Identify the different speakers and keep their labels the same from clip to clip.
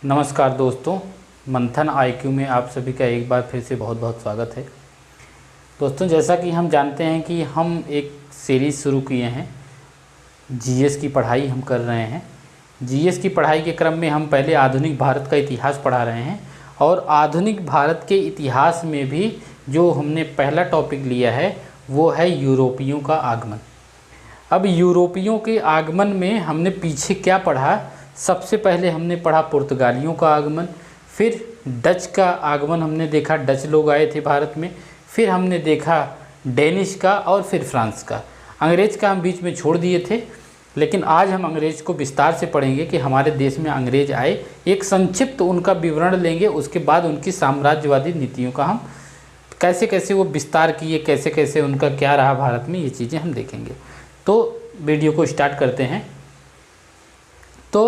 Speaker 1: नमस्कार दोस्तों, मंथन आईक्यू में आप सभी का एक बार फिर से बहुत बहुत स्वागत है। दोस्तों, जैसा कि हम जानते हैं कि हम एक सीरीज़ शुरू किए हैं, जीएस की पढ़ाई हम कर रहे हैं। जीएस की पढ़ाई के क्रम में हम पहले आधुनिक भारत का इतिहास पढ़ा रहे हैं और आधुनिक भारत के इतिहास में भी जो हमने पहला टॉपिक लिया है वो है यूरोपियों का आगमन। अब यूरोपियों के आगमन में हमने पीछे क्या पढ़ा? सबसे पहले हमने पढ़ा पुर्तगालियों का आगमन, फिर डच का आगमन हमने देखा, डच लोग आए थे भारत में। फिर हमने देखा डेनिश का और फिर फ्रांस का। अंग्रेज़ का हम बीच में छोड़ दिए थे, लेकिन आज हम अंग्रेज़ को विस्तार से पढ़ेंगे कि हमारे देश में अंग्रेज़ आए। एक संक्षिप्त उनका विवरण लेंगे, उसके बाद उनकी साम्राज्यवादी नीतियों का हम कैसे कैसे वो विस्तार किए, कैसे कैसे उनका क्या रहा भारत में, ये चीज़ें हम देखेंगे। तो वीडियो को स्टार्ट करते हैं। तो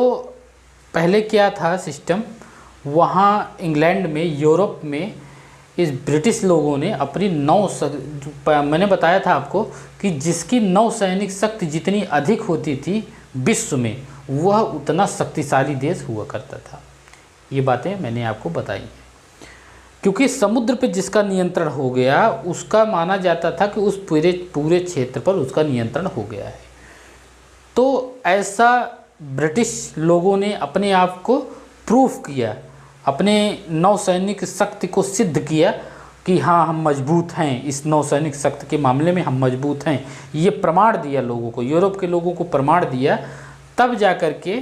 Speaker 1: पहले क्या था सिस्टम, वहाँ इंग्लैंड में, यूरोप में इस ब्रिटिश लोगों ने अपनी मैंने बताया था आपको कि जिसकी नौसैनिक शक्ति जितनी अधिक होती थी विश्व में, वह उतना शक्तिशाली देश हुआ करता था। ये बातें मैंने आपको बताई हैं। क्योंकि समुद्र पे जिसका नियंत्रण हो गया, उसका माना जाता था कि उस पूरे क्षेत्र पर उसका नियंत्रण हो गया है। तो ऐसा ब्रिटिश लोगों ने अपने आप को प्रूफ किया, अपने नौसैनिक शक्ति को सिद्ध किया कि हाँ, हम मजबूत हैं, इस नौसैनिक शक्ति के मामले में हम मजबूत हैं। ये प्रमाण दिया लोगों को, यूरोप के लोगों को प्रमाण दिया। तब जा कर के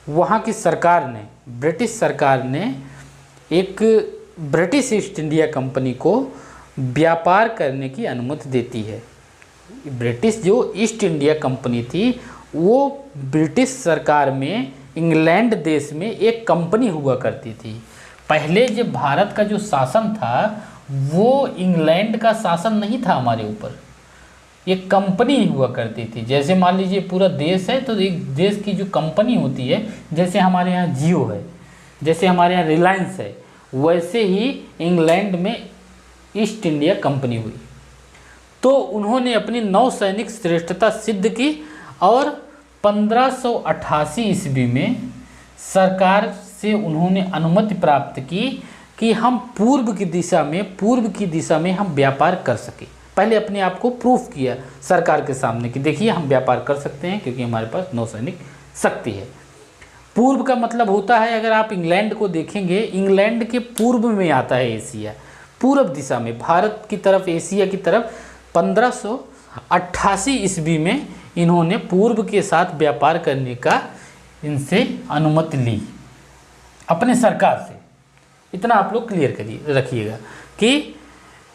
Speaker 1: वहाँ की सरकार ने, ब्रिटिश सरकार ने एक ब्रिटिश ईस्ट इंडिया कंपनी को व्यापार करने की अनुमति देती है। ब्रिटिश जो ईस्ट इंडिया कंपनी थी, वो ब्रिटिश सरकार में इंग्लैंड देश में एक कंपनी हुआ करती थी। पहले जब भारत का जो शासन था वो इंग्लैंड का शासन नहीं था हमारे ऊपर, एक कंपनी हुआ करती थी। जैसे मान लीजिए पूरा देश है, तो एक देश की जो कंपनी होती है, जैसे हमारे यहाँ जियो है, जैसे हमारे यहाँ रिलायंस है, वैसे ही इंग्लैंड में ईस्ट इंडिया कंपनी हुई। तो उन्होंने अपनी नौसैनिक श्रेष्ठता सिद्ध की और 1588 ईस्वी में सरकार से उन्होंने अनुमति प्राप्त की कि हम पूर्व की दिशा में हम व्यापार कर सके। पहले अपने आप को प्रूफ किया सरकार के सामने कि देखिए हम व्यापार कर सकते हैं, क्योंकि हमारे पास नौसैनिक शक्ति है। पूर्व का मतलब होता है, अगर आप इंग्लैंड को देखेंगे, इंग्लैंड के पूर्व में आता है एशिया, पूर्व दिशा में, भारत की तरफ, एशिया की तरफ। 1588 ईस्वी में इन्होंने पूर्व के साथ व्यापार करने का इनसे अनुमति ली अपने सरकार से। इतना आप लोग क्लियर करिए, रखिएगा कि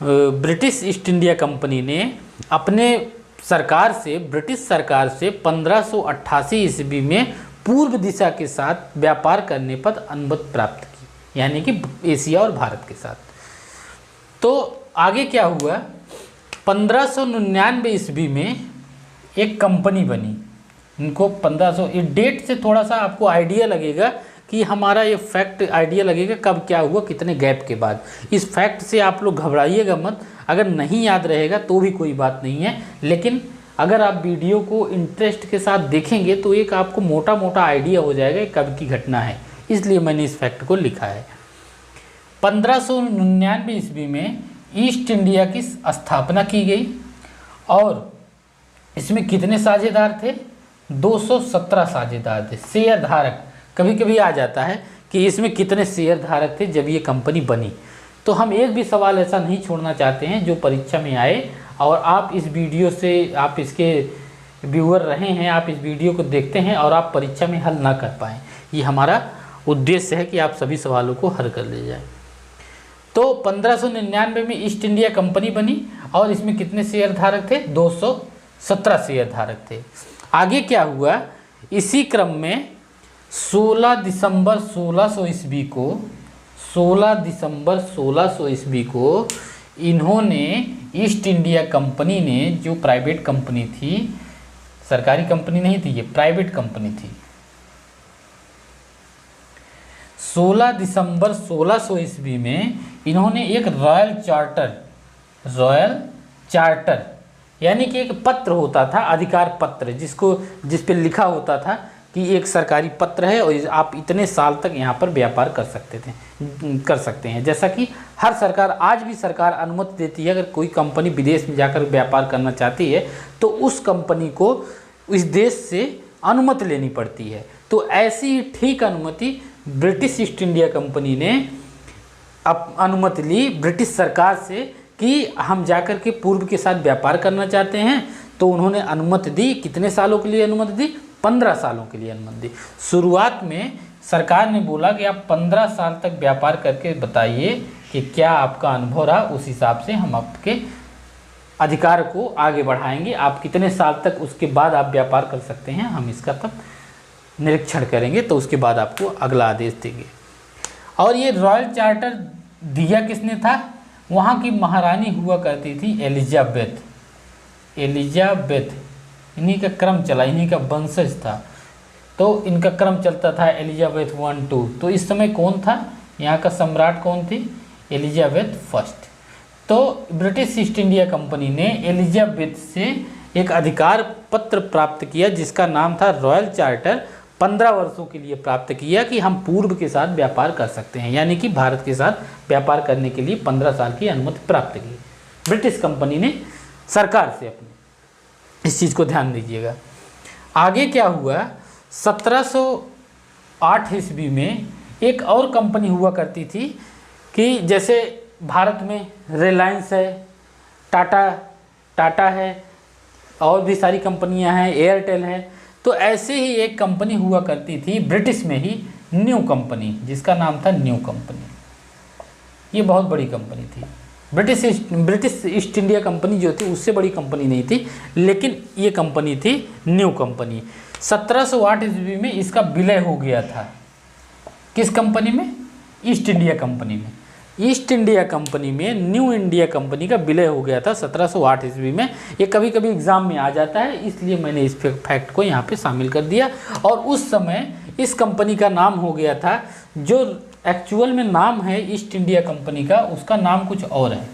Speaker 1: ब्रिटिश ईस्ट इंडिया कंपनी ने अपने सरकार से, ब्रिटिश सरकार से 1588 ईस्वी में पूर्व दिशा के साथ व्यापार करने पर अनुमति प्राप्त की, यानी कि एशिया और भारत के साथ। तो आगे क्या हुआ, 1599 ईस्वी में एक कंपनी बनी। इनको 1500, इस डेट से थोड़ा सा आपको आइडिया लगेगा कि हमारा ये फैक्ट आइडिया लगेगा कब क्या हुआ, कितने गैप के बाद। इस फैक्ट से आप लोग घबराइएगा मत, अगर नहीं याद रहेगा तो भी कोई बात नहीं है, लेकिन अगर आप वीडियो को इंटरेस्ट के साथ देखेंगे तो एक आपको मोटा मोटा आइडिया हो जाएगा कब की घटना है, इसलिए मैंने इस फैक्ट को लिखा है। 1599 ईस्वी में ईस्ट इंडिया की स्थापना की गई और इसमें कितने साझेदार थे? 217 साझेदार थे, शेयर धारक। कभी कभी आ जाता है कि इसमें कितने शेयर धारक थे जब ये कंपनी बनी। तो हम एक भी सवाल ऐसा नहीं छोड़ना चाहते हैं जो परीक्षा में आए, और आप इस वीडियो से, आप इसके व्यूअर रहे हैं, आप इस वीडियो को देखते हैं और आप परीक्षा में हल ना कर पाएँ। ये हमारा उद्देश्य है कि आप सभी सवालों को हल कर ले जाएं। तो 1599 में ईस्ट इंडिया कंपनी बनी और इसमें कितने शेयर धारक थे? 217 शेयर धारक थे। आगे क्या हुआ, इसी क्रम में 16 दिसंबर 1600 ईस्वी को, 16 दिसंबर 1600 ईस्वी को इन्होंने ईस्ट इंडिया कंपनी ने, जो प्राइवेट कंपनी थी, सरकारी कंपनी नहीं थी, ये प्राइवेट कंपनी थी, 16 दिसंबर 1600 ईस्वी में इन्होंने एक रॉयल चार्टर यानी कि एक पत्र होता था, अधिकार पत्र, जिस पे लिखा होता था कि एक सरकारी पत्र है और आप इतने साल तक यहाँ पर व्यापार कर सकते हैं। जैसा कि हर सरकार, आज भी सरकार अनुमति देती है, अगर कोई कंपनी विदेश में जाकर व्यापार करना चाहती है तो उस कंपनी को इस देश से अनुमति लेनी पड़ती है। तो ऐसी ही ठीक अनुमति ब्रिटिश ईस्ट इंडिया कंपनी ने अनुमति ली ब्रिटिश सरकार से कि हम जाकर के पूर्व के साथ व्यापार करना चाहते हैं। तो उन्होंने अनुमति दी। कितने सालों के लिए अनुमति दी? 15 सालों के लिए अनुमति दी। शुरुआत में सरकार ने बोला कि आप 15 साल तक व्यापार करके बताइए कि क्या आपका अनुभव रहा, उस हिसाब से हम आपके अधिकार को आगे बढ़ाएंगे। आप कितने साल तक उसके बाद आप व्यापार कर सकते हैं, हम इसका तब निरीक्षण करेंगे, तो उसके बाद आपको अगला आदेश देंगे। और ये रॉयल चार्टर दिया किसने था? वहाँ की महारानी हुआ करती थी एलिजाबेथ। इन्हीं का क्रम चला, इन्हीं का वंशज था, तो इनका क्रम चलता था एलिजाबेथ 1, 2। तो इस समय कौन था यहाँ का सम्राट? कौन थी? Elizabeth first. तो ब्रिटिश ईस्ट इंडिया कंपनी ने एलिजाबेथ से एक अधिकार पत्र प्राप्त किया जिसका नाम था रॉयल चार्टर। 15 वर्षों के लिए प्राप्त किया कि हम पूर्व के साथ व्यापार कर सकते हैं, यानी कि भारत के साथ व्यापार करने के लिए 15 साल की अनुमति प्राप्त की ब्रिटिश कंपनी ने सरकार से अपने। इस चीज़ को ध्यान दीजिएगा। आगे क्या हुआ? 1708 ईस्वी में एक और कंपनी हुआ करती थी कि जैसे भारत में रिलायंस है, टाटा है, और भी सारी कंपनियां हैं, एयरटेल है। तो ऐसे ही एक कंपनी हुआ करती थी ब्रिटिश में ही, न्यू कंपनी, जिसका नाम था न्यू कंपनी। ये बहुत बड़ी कंपनी थी। ब्रिटिश ईस्ट इंडिया कंपनी जो थी उससे बड़ी कंपनी नहीं थी, लेकिन ये कंपनी थी न्यू कंपनी। 1708 ईस्वी में इसका विलय हो गया था। किस कंपनी में? ईस्ट इंडिया कंपनी में। ईस्ट इंडिया कंपनी में न्यू इंडिया कंपनी का विलय हो गया था 1708 ईस्वी में। ये कभी कभी एग्जाम में आ जाता है, इसलिए मैंने इस फैक्ट को यहाँ पे शामिल कर दिया। और उस समय इस कंपनी का नाम हो गया था, जो एक्चुअल में नाम है ईस्ट इंडिया कंपनी का, उसका नाम कुछ और है।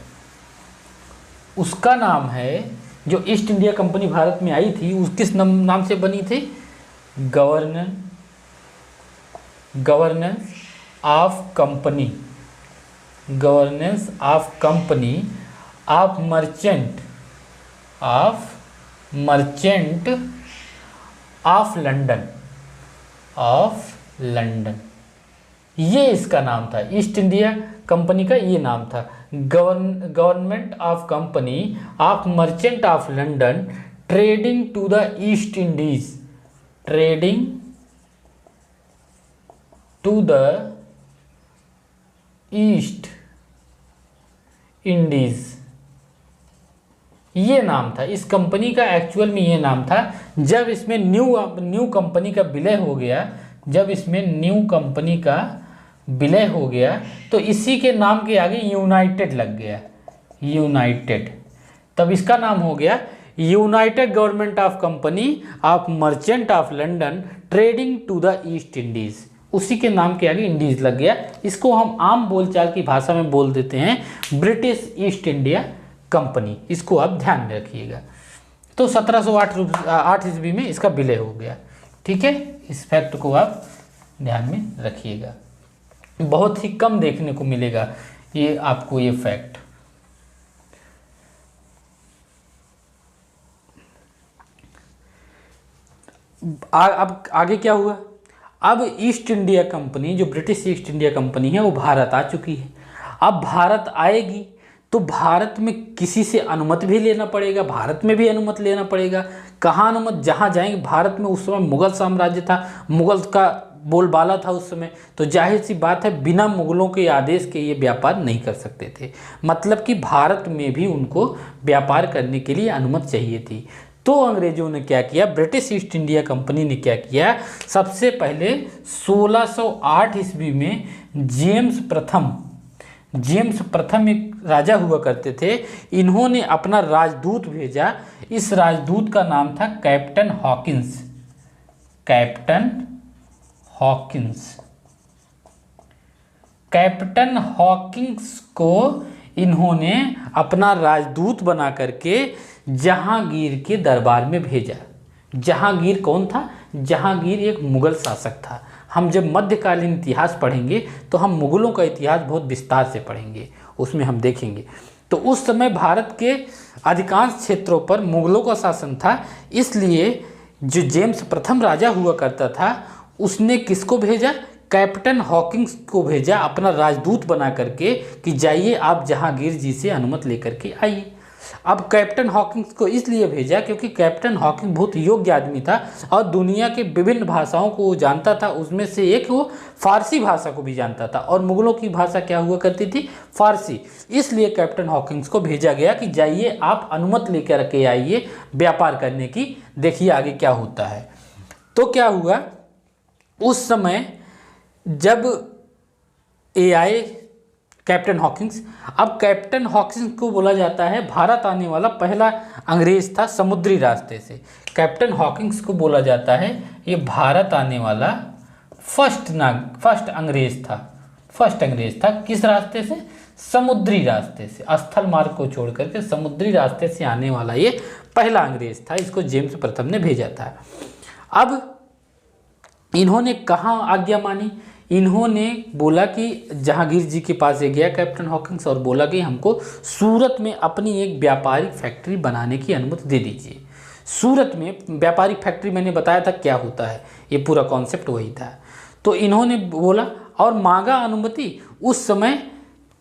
Speaker 1: उसका नाम है, जो ईस्ट इंडिया कंपनी भारत में आई थी, उस किस नाम से बनी थी? Governance of company, governance of company of merchant of London. ये इसका नाम था। ईस्ट इंडिया कंपनी का ये नाम था, government of company of merchant of London trading to the East Indies, trading to the East Indies. ये नाम था इस कंपनी का, एक्चुअल में ये नाम था। जब इसमें न्यू कंपनी का विलय हो गया, तो इसी के नाम के आगे यूनाइटेड लग गया, यूनाइटेड। तब इसका नाम हो गया united government of company of merchant of London trading to the East Indies. उसी के नाम के आगे इंडीज लग गया। इसको हम आम बोलचाल की भाषा में बोल देते हैं ब्रिटिश ईस्ट इंडिया कंपनी। इसको आप ध्यान में रखिएगा। तो 1708 ईस्वी में इसका विलय हो गया। ठीक है, इस फैक्ट को आप ध्यान में रखिएगा। बहुत ही कम देखने को मिलेगा ये आपको ये फैक्ट। अब आगे क्या हुआ? अब ईस्ट इंडिया कंपनी, जो ब्रिटिश ईस्ट इंडिया कंपनी है, वो भारत आ चुकी है। अब भारत आएगी तो भारत में किसी से अनुमति भी लेना पड़ेगा, भारत में भी अनुमति लेना पड़ेगा। कहाँ अनुमति? जहाँ जाएंगे। भारत में उस समय मुगल साम्राज्य था, मुगल का बोलबाला था उस समय, तो जाहिर सी बात है बिना मुगलों के आदेश के ये व्यापार नहीं कर सकते थे। मतलब कि भारत में भी उनको व्यापार करने के लिए अनुमति चाहिए थी। तो अंग्रेजों ने क्या किया? ब्रिटिश ईस्ट इंडिया कंपनी ने क्या किया? सबसे पहले 1608 ईस्वी में जेम्स प्रथम एक राजा हुआ करते थे। इन्होंने अपना राजदूत भेजा। इस राजदूत का नाम था कैप्टन हॉकिंस को इन्होंने अपना राजदूत बना करके जहांगीर के दरबार में भेजा। जहांगीर कौन था? जहांगीर एक मुग़ल शासक था। हम जब मध्यकालीन इतिहास पढ़ेंगे तो हम मुग़लों का इतिहास बहुत विस्तार से पढ़ेंगे, उसमें हम देखेंगे। तो उस समय भारत के अधिकांश क्षेत्रों पर मुग़लों का शासन था, इसलिए जो जेम्स प्रथम राजा हुआ करता था उसने किसको भेजा, कैप्टन हॉकिंस को भेजा अपना राजदूत बना करके कि जाइए आप जहांगीर जी से अनुमति लेकर के आइए। अब कैप्टन हॉकिंस को इसलिए भेजा क्योंकि कैप्टन हॉकिंस बहुत योग्य आदमी था और दुनिया के विभिन्न भाषाओं को वो जानता था, उसमें से एक वो फारसी भाषा को भी जानता था और मुग़लों की भाषा क्या हुआ करती थी, फारसी। इसलिए कैप्टन हॉकिंस को भेजा गया कि जाइए आप अनुमति लेकर के आइए व्यापार करने की, देखिए आगे क्या होता है। तो क्या हुआ, उस समय जब ये आए कैप्टन हॉकिंस, अब कैप्टन हॉकिंस को बोला जाता है भारत आने वाला पहला अंग्रेज था समुद्री रास्ते से। कैप्टन हॉकिंस को बोला जाता है ये भारत आने वाला फर्स्ट अंग्रेज था। किस रास्ते से, समुद्री रास्ते से, स्थल मार्ग को छोड़ करके समुद्री रास्ते से आने वाला ये पहला अंग्रेज था। इसको जेम्स प्रथम ने भेजा था। अब इन्होंने कहाँ आज्ञा मानी, इन्होंने बोला कि जहांगीर जी के पास ये गया कैप्टन हॉकिंस और बोला कि हमको सूरत में अपनी एक व्यापारिक फैक्ट्री बनाने की अनुमति दे दीजिए। सूरत में व्यापारिक फैक्ट्री मैंने बताया था क्या होता है, ये पूरा कॉन्सेप्ट वही था। तो इन्होंने बोला और मांगा अनुमति। उस समय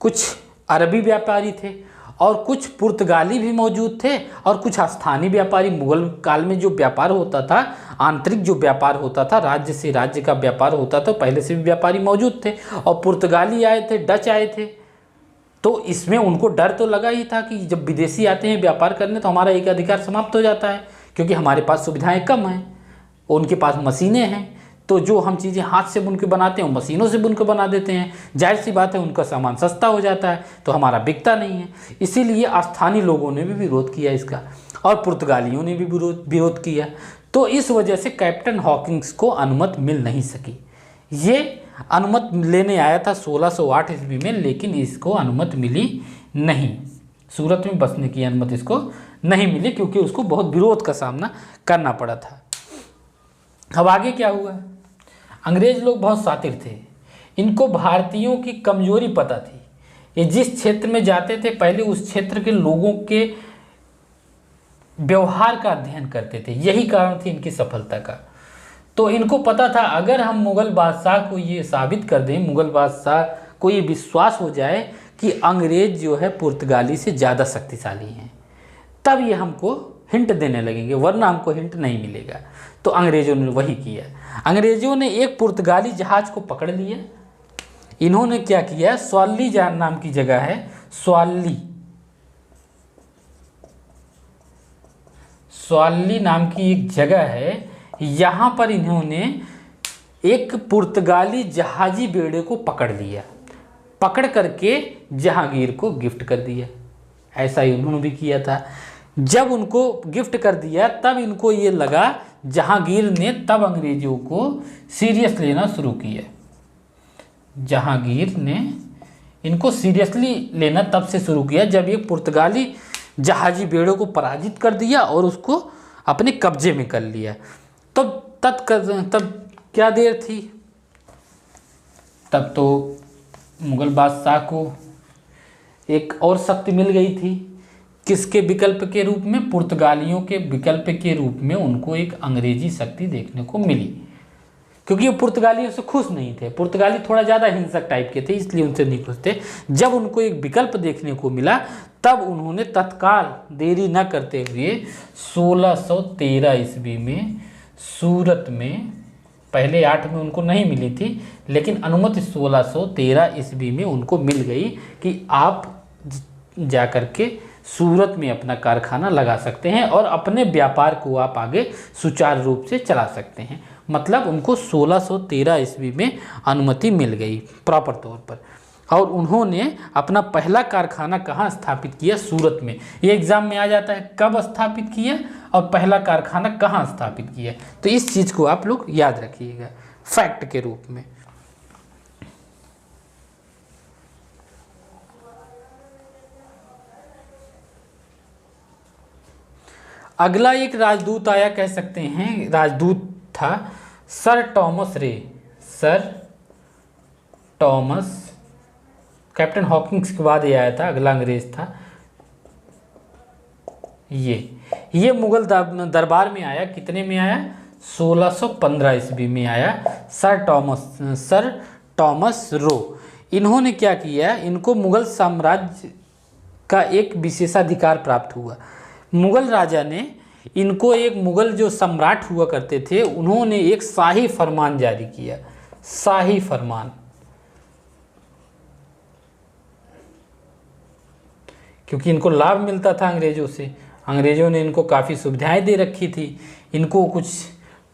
Speaker 1: कुछ अरबी व्यापारी थे और कुछ पुर्तगाली भी मौजूद थे और कुछ स्थानीय व्यापारी। मुगल काल में जो व्यापार होता था, आंतरिक जो व्यापार होता था, राज्य से राज्य का व्यापार होता था, पहले से भी व्यापारी मौजूद थे और पुर्तगाली आए थे, डच आए थे। तो इसमें उनको डर तो लगा ही था कि जब विदेशी आते हैं व्यापार करने तो हमारा एक अधिकार समाप्त हो जाता है, क्योंकि हमारे पास सुविधाएँ कम हैं, उनके पास मशीनें हैं। तो जो हम चीज़ें हाथ से बुन के बनाते हैं मशीनों से बुन के बना देते हैं, जाहिर सी बात है उनका सामान सस्ता हो जाता है, तो हमारा बिकता नहीं है। इसीलिए स्थानीय लोगों ने भी विरोध किया इसका और पुर्तगालियों ने भी विरोध किया। तो इस वजह से कैप्टन हॉकिंस को अनुमति मिल नहीं सकी। ये अनुमति लेने आया था 1608 ईस्वी में, लेकिन इसको अनुमति मिली नहीं, सूरत में बसने की अनुमति इसको नहीं मिली क्योंकि उसको बहुत विरोध का सामना करना पड़ा था। अब आगे क्या हुआ, अंग्रेज लोग बहुत शातिर थे, इनको भारतीयों की कमजोरी पता थी। ये जिस क्षेत्र में जाते थे पहले उस क्षेत्र के लोगों के व्यवहार का अध्ययन करते थे, यही कारण थी इनकी सफलता का। तो इनको पता था अगर हम मुग़ल बादशाह को ये साबित कर दें, मुग़ल बादशाह को ये विश्वास हो जाए कि अंग्रेज जो है पुर्तगाली से ज़्यादा शक्तिशाली हैं, तब ये हमको हिंट देने लगेंगे, वरना हमको हिंट नहीं मिलेगा। तो अंग्रेज़ों ने वही किया। अंग्रेज़ों ने एक पुर्तगाली जहाज़ को पकड़ लिया। इन्होंने क्या किया, स्वाली नाम की जगह है, स्वाली नाम की एक जगह है, यहाँ पर इन्होंने एक पुर्तगाली जहाजी बेड़े को पकड़ लिया, पकड़ करके जहांगीर को गिफ्ट कर दिया। ऐसा ही उन्होंने भी किया था। जब उनको गिफ्ट कर दिया तब इनको ये लगा, जहांगीर ने तब अंग्रेज़ों को सीरियस लेना शुरू किया। जहांगीर ने इनको सीरियसली लेना तब से शुरू किया जब ये पुर्तगाली जहाजी बेड़ों को पराजित कर दिया और उसको अपने कब्जे में कर लिया। तब क्या देर थी, तब तो मुग़ल बादशाह को एक और शक्ति मिल गई थी। किसके विकल्प के रूप में, पुर्तगालियों के विकल्प के रूप में उनको एक अंग्रेजी शक्ति देखने को मिली, क्योंकि वो पुर्तगालियों से खुश नहीं थे। पुर्तगाली थोड़ा ज़्यादा हिंसक टाइप के थे, इसलिए उनसे नहीं खुश थे। जब उनको एक विकल्प देखने को मिला तब उन्होंने तत्काल देरी न करते हुए 1613 ईस्वी में सूरत में, पहले 8 में उनको नहीं मिली थी, लेकिन अनुमति 1613 ईस्वी में उनको मिल गई कि आप जा कर के सूरत में अपना कारखाना लगा सकते हैं और अपने व्यापार को आप आगे सुचारू रूप से चला सकते हैं। मतलब उनको 1613 ईस्वी में अनुमति मिल गई प्रॉपर तौर पर। और उन्होंने अपना पहला कारखाना कहाँ स्थापित किया, सूरत में। ये एग्ज़ाम में आ जाता है, कब स्थापित किया और पहला कारखाना कहाँ स्थापित किया। तो इस चीज़ को आप लोग याद रखिएगा फैक्ट के रूप में। अगला एक राजदूत आया, कह सकते हैं राजदूत था सर टॉमस रे। सर टॉमस, कैप्टन हॉकिंग्स के बाद ये आया था, अगला अंग्रेज था ये मुगल दरबार में आया। कितने में आया? 1615 ईस्वी में आया। Sir Thomas Roe. इन्होंने क्या किया, इनको मुगल साम्राज्य का एक विशेषाधिकार प्राप्त हुआ। मुगल राजा ने इनको, एक मुगल जो सम्राट हुआ करते थे, उन्होंने एक शाही फरमान जारी किया। शाही फरमान, क्योंकि इनको लाभ मिलता था अंग्रेजों से। अंग्रेजों ने इनको काफ़ी सुविधाएं दे रखी थी, इनको कुछ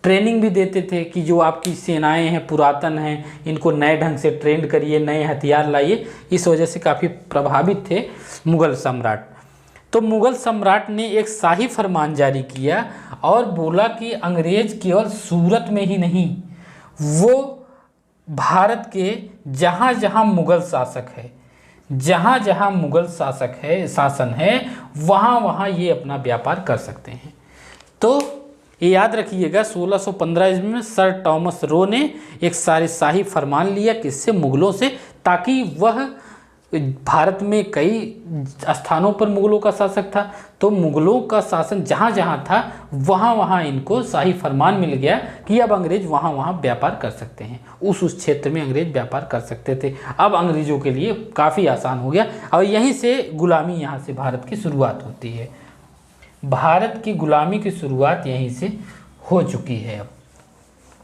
Speaker 1: ट्रेनिंग भी देते थे कि जो आपकी सेनाएं हैं पुरातन हैं, इनको नए ढंग से ट्रेंड करिए, नए हथियार लाइए। इस वजह से काफ़ी प्रभावित थे मुगल सम्राट। तो मुगल सम्राट ने एक शाही फरमान जारी किया और बोला कि अंग्रेज केवल सूरत में ही नहीं, वो भारत के जहाँ जहाँ मुगल शासक है, जहाँ जहाँ मुगल शासन है, वहाँ वहाँ ये अपना व्यापार कर सकते हैं। तो ये याद रखिएगा, 1615 ईस्वी में सर टॉमस रो ने एक शाही फरमान लिया, किससे? मुगलों से, ताकि वह, भारत में कई स्थानों पर मुगलों का शासक था, तो मुगलों का शासन जहाँ जहाँ था वहाँ वहाँ इनको शाही फरमान मिल गया कि अब अंग्रेज वहाँ वहाँ व्यापार कर सकते हैं। उस क्षेत्र में अंग्रेज व्यापार कर सकते थे। अब अंग्रेजों के लिए काफ़ी आसान हो गया और यहीं से गुलामी, यहाँ से भारत की शुरुआत होती है। भारत की गुलामी की शुरुआत यहीं से हो चुकी है अब,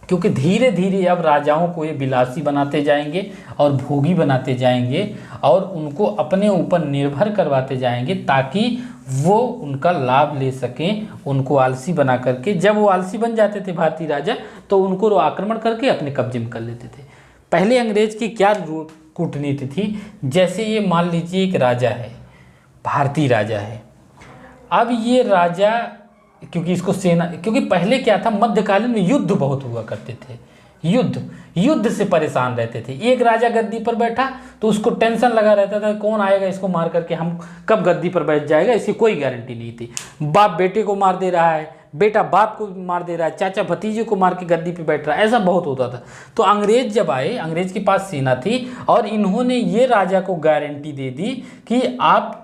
Speaker 1: क्योंकि धीरे धीरे अब राजाओं को ये विलासी बनाते जाएंगे और भोगी बनाते जाएंगे और उनको अपने ऊपर निर्भर करवाते जाएंगे, ताकि वो उनका लाभ ले सकें, उनको आलसी बना करके। जब वो आलसी बन जाते थे भारतीय राजा, तो उनको आक्रमण करके अपने कब्जे में कर लेते थे। पहले अंग्रेज की क्या कूटनीति थी? जैसे ये मान लीजिए एक राजा है, भारतीय राजा है, अब ये राजा, क्योंकि इसको सेना, क्योंकि पहले क्या था, मध्यकालीन में युद्ध बहुत हुआ करते थे, युद्ध से परेशान रहते थे। एक राजा गद्दी पर बैठा तो उसको टेंशन लगा रहता था, कौन आएगा इसको मार करके, हम कब गद्दी पर बैठ जाएगा, इसकी कोई गारंटी नहीं थी। बाप बेटे को मार दे रहा है, बेटा बाप को मार दे रहा है, चाचा भतीजे को मार के गद्दी पे बैठ रहा है, ऐसा बहुत होता था। तो अंग्रेज जब आए, अंग्रेज के पास सेना थी और इन्होंने ये राजा को गारंटी दे दी कि आप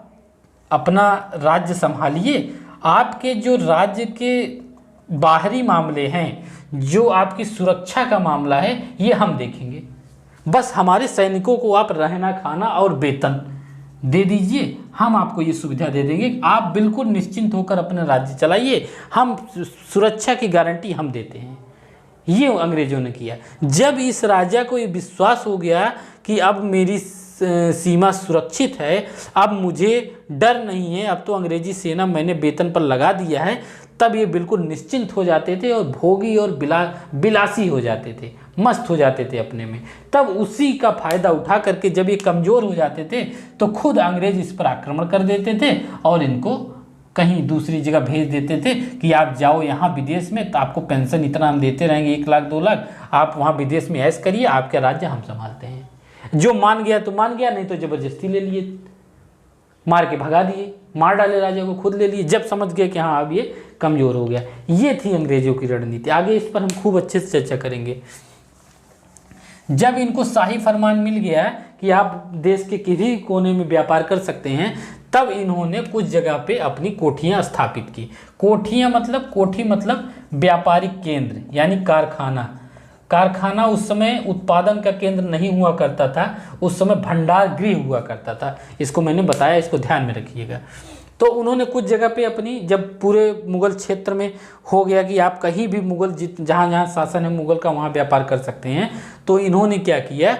Speaker 1: अपना राज्य संभालिए, आपके जो राज्य के बाहरी मामले हैं, जो आपकी सुरक्षा का मामला है, ये हम देखेंगे। बस हमारे सैनिकों को आप रहना, खाना और वेतन दे दीजिए, हम आपको ये सुविधा दे देंगे, आप बिल्कुल निश्चिंत होकर अपना राज्य चलाइए, हम सुरक्षा की गारंटी हम देते हैं। ये अंग्रेजों ने किया। जब इस राजा को ये विश्वास हो गया कि अब मेरी सीमा सुरक्षित है, अब मुझे डर नहीं है, अब तो अंग्रेजी सेना मैंने वेतन पर लगा दिया है, तब ये बिल्कुल निश्चिंत हो जाते थे और भोगी और बिलासी हो जाते थे, मस्त हो जाते थे अपने में। तब उसी का फ़ायदा उठा करके जब ये कमज़ोर हो जाते थे तो खुद अंग्रेज इस पर आक्रमण कर देते थे और इनको कहीं दूसरी जगह भेज देते थे कि आप जाओ यहाँ विदेश में, तो आपको पेंशन इतना हम देते रहेंगे, 1 लाख 2 लाख, आप वहाँ विदेश में ऐश करिए, आपका राज्य हम संभालते हैं। जो मान गया तो मान गया, नहीं तो ज़बरदस्ती ले लिए, मार के भगा दिए, मार डाले राजा को, खुद ले लिए जब समझ गए कि हाँ अब ये कमज़ोर हो गया। ये थी अंग्रेजों की रणनीति। आगे इस पर हम खूब अच्छे से चर्चा करेंगे। जब इनको शाही फरमान मिल गया कि आप देश के किसी कोने में व्यापार कर सकते हैं, तब इन्होंने कुछ जगह पे अपनी कोठियाँ स्थापित की। कोठियाँ मतलब, कोठी मतलब व्यापारिक केंद्र, यानी कारखाना। कारखाना उस समय उत्पादन का केंद्र नहीं हुआ करता था, उस समय भंडार गृह हुआ करता था। इसको मैंने बताया, इसको ध्यान में रखिएगा। तो उन्होंने कुछ जगह पे अपनी, जब पूरे मुगल क्षेत्र में हो गया कि आप कहीं भी मुगल जहाँ जहाँ शासन है मुगल का, वहाँ व्यापार कर सकते हैं, तो इन्होंने क्या किया,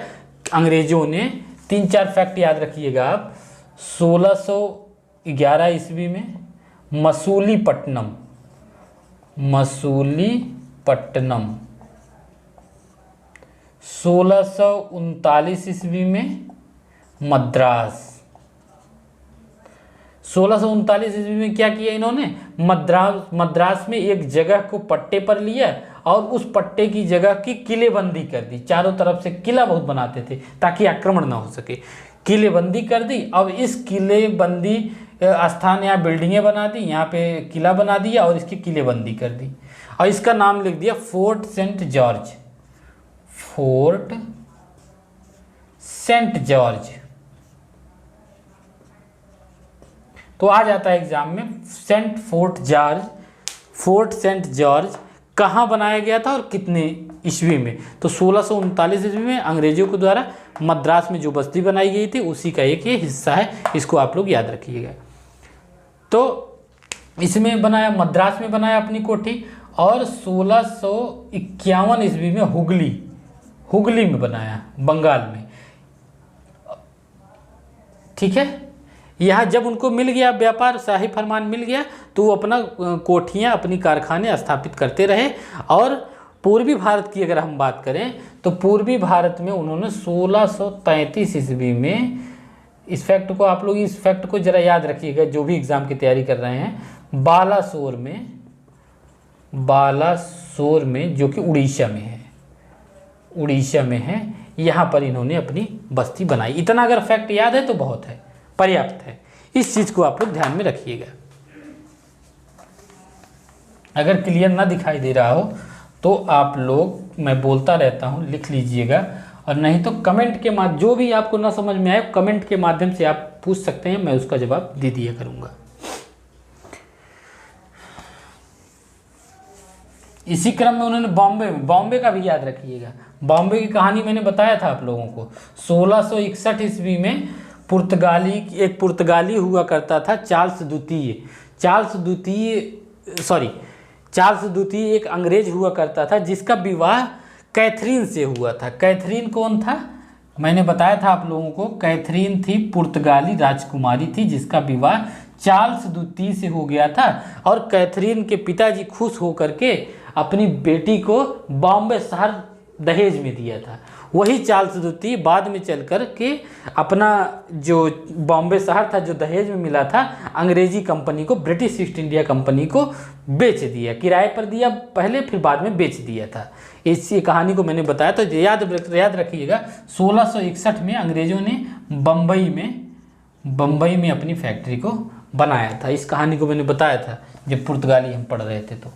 Speaker 1: अंग्रेजों ने 3-4 फैक्ट याद रखिएगा आप। 1611 ईस्वी में मसूलीपट्टनम, 1639 ईस्वी में मद्रास। 1639 ईस्वी में क्या किया इन्होंने, मद्रास में एक जगह को पट्टे पर लिया और उस पट्टे की जगह की किलेबंदी कर दी। चारों तरफ से किला बहुत बनाते थे ताकि आक्रमण ना हो सके, किलेबंदी कर दी। अब इस किलेबंदी स्थान यहाँ बिल्डिंगें बना दी, यहाँ पे किला बना दिया और इसकी किलेबंदी कर दी। और इसका नाम लिख दिया Fort Saint George, Fort Saint George. तो आ जाता है एग्जाम में फोर्ट सेंट जॉर्ज कहाँ बनाया गया था और कितने ईस्वी में। तो 1639 ईस्वी में अंग्रेजों के द्वारा मद्रास में जो बस्ती बनाई गई थी उसी का एक ये हिस्सा है, इसको आप लोग याद रखिएगा। तो इसमें बनाया, मद्रास में बनाया अपनी कोठी, और 1651 ईस्वी में हुगली में बनाया, बंगाल में। ठीक है, यहाँ जब उनको मिल गया व्यापार, शाही फरमान मिल गया, तो वो अपना कोठियाँ, अपनी कारखाने स्थापित करते रहे। और पूर्वी भारत की अगर हम बात करें तो पूर्वी भारत में उन्होंने 1633 ईस्वी में, इस फैक्ट को आप लोग, इस फैक्ट को जरा याद रखिएगा जो भी एग्ज़ाम की तैयारी कर रहे हैं, बालासोर में जो कि उड़ीसा में है, यहाँ पर इन्होंने अपनी बस्ती बनाई। इतना अगर फैक्ट याद है तो बहुत है, पर्याप्त है। इस चीज़ को आप लोग ध्यान में रखिएगा। अगर क्लियर ना दिखाई दे रहा हो तो आप लोग, मैं बोलता रहता हूँ, लिख लीजिएगा, और नहीं तो कमेंट के माध्यम, जो भी आपको ना समझ में आए कमेंट के माध्यम से आप पूछ सकते हैं, मैं उसका जवाब दे दिया करूँगा। इसी क्रम में उन्होंने बॉम्बे का भी याद रखिएगा। बॉम्बे की कहानी मैंने बताया था आप लोगों को। 1661 ईस्वी में एक पुर्तगाली हुआ करता था, चार्ल्स द्वितीय एक अंग्रेज हुआ करता था, जिसका विवाह कैथरीन से हुआ था। कैथरीन कौन था? मैंने बताया था आप लोगों को, कैथरीन थी पुर्तगाली राजकुमारी थी, जिसका विवाह चार्ल्स द्वितीय से हो गया था। और कैथरीन के पिताजी खुश होकर के अपनी बेटी को बॉम्बे शहर दहेज में दिया था। वही चार्ल्स द्वितीय बाद में चल कर के अपना जो बॉम्बे शहर था, जो दहेज में मिला था, अंग्रेजी कंपनी को, ब्रिटिश ईस्ट इंडिया कंपनी को बेच दिया, किराए पर दिया पहले, फिर बाद में बेच दिया था। इसी कहानी को मैंने बताया, तो याद रखिएगा। 1661 में अंग्रेजों ने बम्बई में अपनी फैक्ट्री को बनाया था। इस कहानी को मैंने बताया था जब पुर्तगाली हम पढ़ रहे थे तो।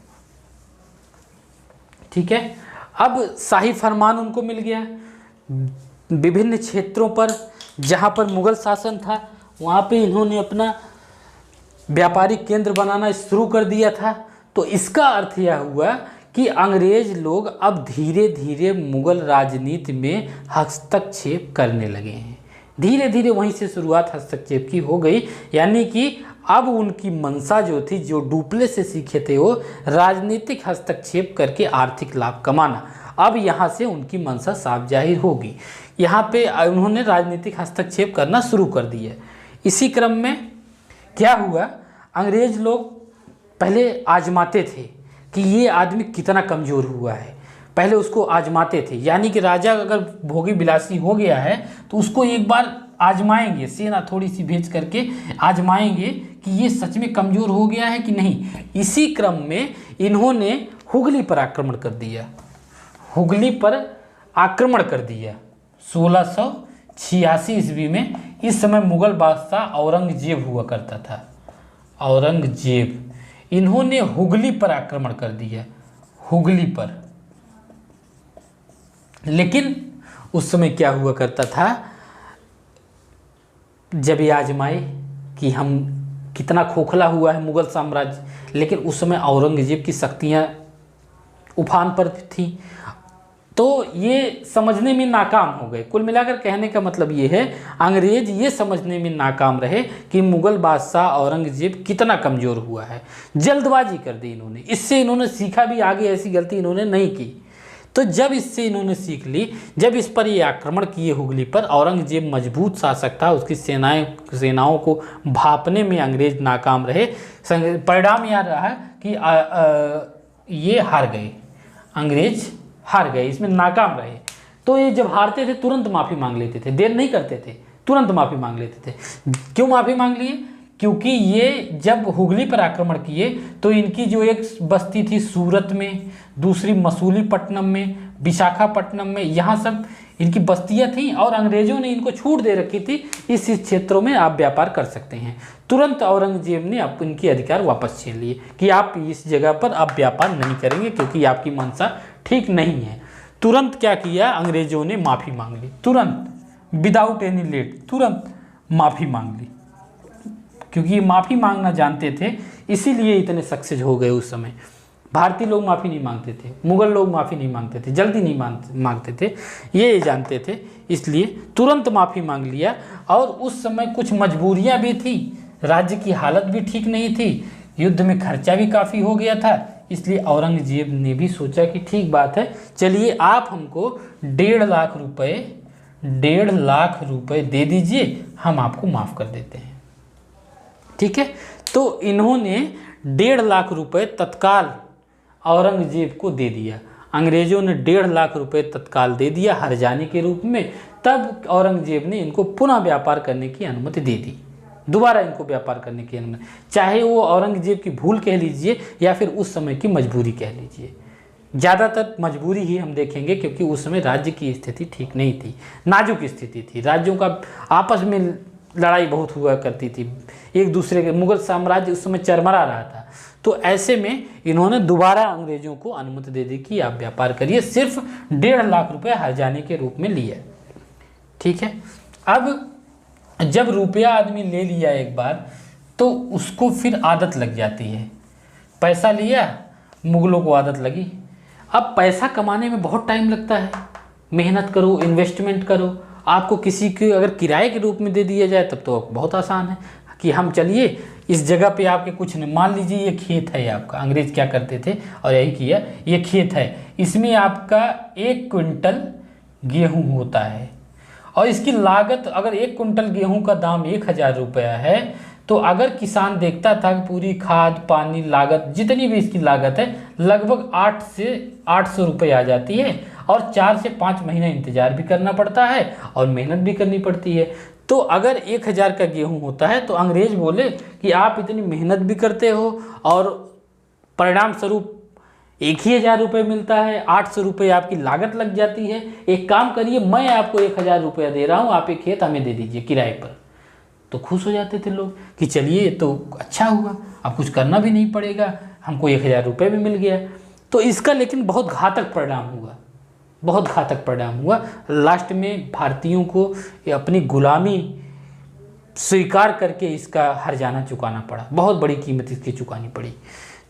Speaker 1: ठीक है, अब शाही फरमान उनको मिल गया। विभिन्न क्षेत्रों पर जहाँ पर मुगल शासन था वहाँ पे इन्होंने अपना व्यापारिक केंद्र बनाना शुरू कर दिया था। तो इसका अर्थ यह हुआ कि अंग्रेज लोग अब धीरे धीरे मुगल राजनीति में हस्तक्षेप करने लगे हैं। धीरे धीरे वहीं से शुरुआत हस्तक्षेप की हो गई, यानी कि अब उनकी मंशा जो थी, जो डुप्ले से सीखे थे, वो राजनीतिक हस्तक्षेप करके आर्थिक लाभ कमाना, अब यहाँ से उनकी मंशा साफ जाहिर होगी। यहाँ पे उन्होंने राजनीतिक हस्तक्षेप करना शुरू कर दिया। इसी क्रम में क्या हुआ, अंग्रेज लोग पहले आजमाते थे कि ये आदमी कितना कमज़ोर हुआ है, पहले उसको आजमाते थे। यानी कि राजा अगर भोगी विलासी हो गया है तो उसको एक बार आजमाएंगे, सेना थोड़ी सी भेज करके आजमाएंगे कि ये सच में कमज़ोर हो गया है कि नहीं। इसी क्रम में इन्होंने हुगली पर आक्रमण कर दिया। 1686 ईस्वी में। इस समय मुगल बादशाह औरंगजेब हुआ करता था, औरंगजेब। इन्होंने हुगली पर आक्रमण कर दिया, हुगली पर। लेकिन उस समय क्या हुआ करता था, जब ये आजमाए कि हम कितना खोखला हुआ है मुगल साम्राज्य, लेकिन उस समय औरंगजेब की शक्तियाँ उफान पर थी, तो ये समझने में नाकाम हो गए। कुल मिलाकर कहने का मतलब ये है, अंग्रेज ये समझने में नाकाम रहे कि मुगल बादशाह औरंगजेब कितना कमज़ोर हुआ है। जल्दबाजी कर दी इन्होंने, इससे इन्होंने सीखा भी, आगे ऐसी गलती इन्होंने नहीं की। तो जब इससे इन्होंने सीख ली, जब इस पर ये आक्रमण किए हुगली पर, औरंगजेब मजबूत शासक था, उसकी सेनाओं को भापने में अंग्रेज नाकाम रहे। परिणाम यह रहा कि ये हार गए, अंग्रेज हार गए, इसमें नाकाम रहे। तो ये जब हारते थे तुरंत माफ़ी मांग लेते थे, देर नहीं करते थे, तुरंत माफ़ी मांग लेते थे। क्यों माफ़ी मांग लिए? क्योंकि ये जब हुगली पर आक्रमण किए तो इनकी जो एक बस्ती थी सूरत में, दूसरी मसूलीपट्टनम में, विशाखापट्टनम में, यहाँ सब इनकी बस्तियां थीं और अंग्रेजों ने इनको छूट दे रखी थी, इस क्षेत्रों में आप व्यापार कर सकते हैं। तुरंत औरंगजेब ने इनके अधिकार वापस छीन लिए कि आप इस जगह पर आप व्यापार नहीं करेंगे क्योंकि आपकी मंशा ठीक नहीं है। तुरंत क्या किया, अंग्रेजों ने माफ़ी मांग ली, तुरंत विदाउट एनी लेट, तुरंत माफ़ी मांग ली, क्योंकि ये माफ़ी मांगना जानते थे, इसीलिए इतने सक्सेस हो गए उस समय। भारतीय लोग माफ़ी नहीं मांगते थे, मुग़ल लोग माफ़ी नहीं मांगते थे, जल्दी नहीं मांगते थे, ये जानते थे, इसलिए तुरंत माफ़ी मांग लिया। और उस समय कुछ मजबूरियां भी थी, राज्य की हालत भी ठीक नहीं थी, युद्ध में खर्चा भी काफ़ी हो गया था, इसलिए औरंगजेब ने भी सोचा कि ठीक बात है, चलिए आप हमको 1.5 लाख रुपए दे दीजिए, हम आपको माफ़ कर देते हैं। ठीक है, तो इन्होंने 1.5 लाख रुपए तत्काल औरंगजेब को दे दिया। अंग्रेजों ने 1.5 लाख रुपए तत्काल दे दिया हर्जाने के रूप में। तब औरंगजेब ने इनको पुनः व्यापार करने की अनुमति दे दी, दोबारा इनको व्यापार करने की अनुमति, चाहे वो औरंगजेब की भूल कह लीजिए या फिर उस समय की मजबूरी कह लीजिए। ज़्यादातर मजबूरी ही हम देखेंगे, क्योंकि उस समय राज्य की स्थिति ठीक नहीं थी, नाजुक स्थिति थी, राज्यों का आपस में लड़ाई बहुत हुआ करती थी, एक दूसरे के, मुगल साम्राज्य उस समय चरमरा रहा था। तो ऐसे में इन्होंने दोबारा अंग्रेजों को अनुमति दे दी कि आप व्यापार करिए, सिर्फ 1.5 लाख रुपए हर्जाने के रूप में लिया। ठीक है, अब जब रुपया आदमी ले लिया एक बार, तो उसको फिर आदत लग जाती है। पैसा लिया, मुगलों को आदत लगी। अब पैसा कमाने में बहुत टाइम लगता है, मेहनत करो, इन्वेस्टमेंट करो। आपको किसी के अगर किराए के रूप में दे दिया जाए तब तो बहुत आसान है कि हम चलिए इस जगह पे आपके कुछ नहीं, मान लीजिए ये खेत है आपका, अंग्रेज क्या करते थे और यही किया, ये खेत है, इसमें आपका 1 क्विंटल गेहूँ होता है और इसकी लागत, अगर 1 क्विंटल गेहूँ का दाम 1000 रुपया है, तो अगर किसान देखता था कि पूरी खाद पानी लागत जितनी भी इसकी लागत है लगभग 8 से 800 रुपये आ जाती है, और 4 से 5 महीने इंतजार भी करना पड़ता है और मेहनत भी करनी पड़ती है। तो अगर 1000 का गेहूं होता है तो अंग्रेज बोले कि आप इतनी मेहनत भी करते हो और परिणाम स्वरूप 1000 रुपये मिलता है, 800 रुपये आपकी लागत लग जाती है, एक काम करिए, मैं आपको 1000 रुपया दे रहा हूँ, आप एक खेत हमें दे दीजिए किराए पर। तो खुश हो जाते थे लोग कि चलिए तो अच्छा हुआ, अब कुछ करना भी नहीं पड़ेगा, हमको 1000 रुपये भी मिल गया। तो इसका लेकिन बहुत घातक परिणाम हुआ, बहुत घातक परिणाम हुआ। लास्ट में भारतीयों को अपनी गुलामी स्वीकार करके इसका हर्जाना चुकाना पड़ा, बहुत बड़ी कीमत इसकी चुकानी पड़ी।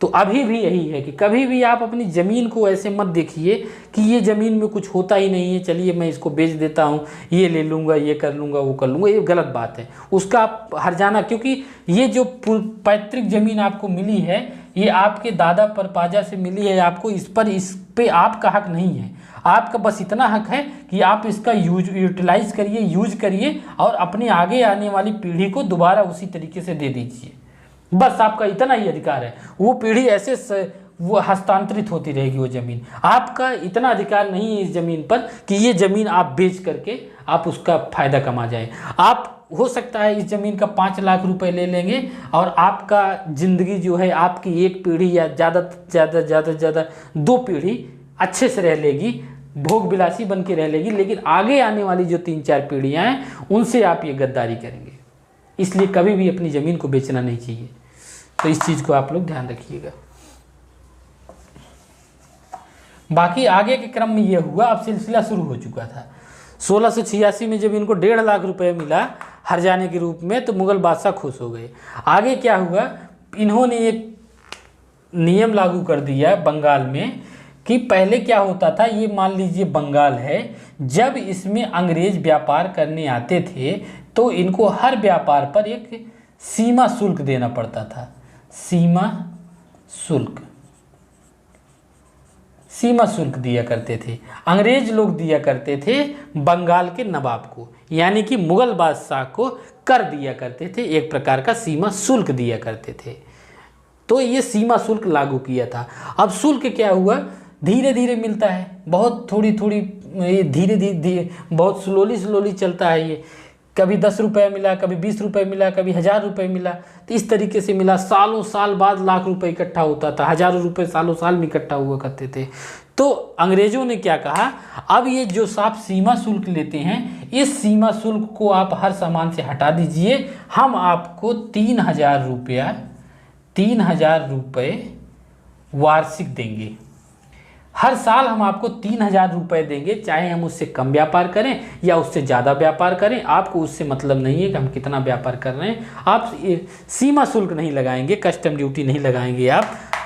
Speaker 1: तो अभी भी यही है कि कभी भी आप अपनी ज़मीन को ऐसे मत देखिए कि ये ज़मीन में कुछ होता ही नहीं है, चलिए मैं इसको बेच देता हूँ, ये ले लूँगा, ये कर लूँगा, वो कर लूँगा, ये गलत बात है। उसका आप हर्जाना, क्योंकि ये जो पैतृक ज़मीन आपको मिली है, ये आपके दादा परपाजा से मिली है, आपको इस पे आपका हक नहीं है। आपका बस इतना हक है कि आप इसका यूटिलाइज करिए, यूज करिए और अपनी आगे आने वाली पीढ़ी को दोबारा उसी तरीके से दे दीजिए, बस आपका इतना ही अधिकार है। वो पीढ़ी ऐसे वो हस्तांतरित होती रहेगी वो ज़मीन, आपका इतना अधिकार नहीं है इस ज़मीन पर कि ये ज़मीन आप बेच करके आप उसका फ़ायदा कमा जाए। आप हो सकता है इस ज़मीन का 5 लाख रुपए ले लेंगे और आपका ज़िंदगी जो है, आपकी एक पीढ़ी या ज़्यादा 2 पीढ़ी अच्छे से रह लेगी, भोग विलासी बन के रह लेगी, लेकिन आगे आने वाली जो 3-4 पीढ़ियाँ हैं उनसे आप ये गद्दारी करेंगे। इसलिए कभी भी अपनी ज़मीन को बेचना नहीं चाहिए। तो इस चीज़ को आप लोग ध्यान रखिएगा। बाकी आगे के क्रम में ये हुआ, अब सिलसिला शुरू हो चुका था। 1686 में जब इनको 1.5 लाख रुपए मिला हर्जाने के रूप में, तो मुग़ल बादशाह खुश हो गए। आगे क्या हुआ, इन्होंने एक नियम लागू कर दिया बंगाल में कि पहले क्या होता था, ये मान लीजिए बंगाल है, जब इसमें अंग्रेज व्यापार करने आते थे तो इनको हर व्यापार पर एक सीमा शुल्क देना पड़ता था। सीमा शुल्क दिया करते थे, अंग्रेज लोग दिया करते थे बंगाल के नवाब को, यानी कि मुग़ल बादशाह को कर दिया करते थे, एक प्रकार का सीमा शुल्क दिया करते थे। तो ये सीमा शुल्क लागू किया था। अब शुल्क क्या हुआ, धीरे धीरे मिलता है, बहुत थोड़ी धीरे बहुत स्लोली चलता है ये। कभी 10 रुपये मिला, कभी 20 रुपये मिला, कभी 1000 रुपये मिला, तो इस तरीके से मिला। सालों साल बाद लाख रुपए इकट्ठा होता था, हज़ारों रुपये सालों साल में इकट्ठा हुआ करते थे। तो अंग्रेजों ने क्या कहा, अब ये जो आप सीमा शुल्क लेते हैं, इस सीमा शुल्क को आप हर सामान से हटा दीजिए, हम आपको 3,000 रुपये वार्षिक देंगे। हर साल हम आपको 3,000 रुपये देंगे, चाहे हम उससे कम व्यापार करें या उससे ज़्यादा व्यापार करें, आपको उससे मतलब नहीं है कि हम कितना व्यापार कर रहे हैं। आप सीमा शुल्क नहीं लगाएंगे, कस्टम ड्यूटी नहीं लगाएंगे,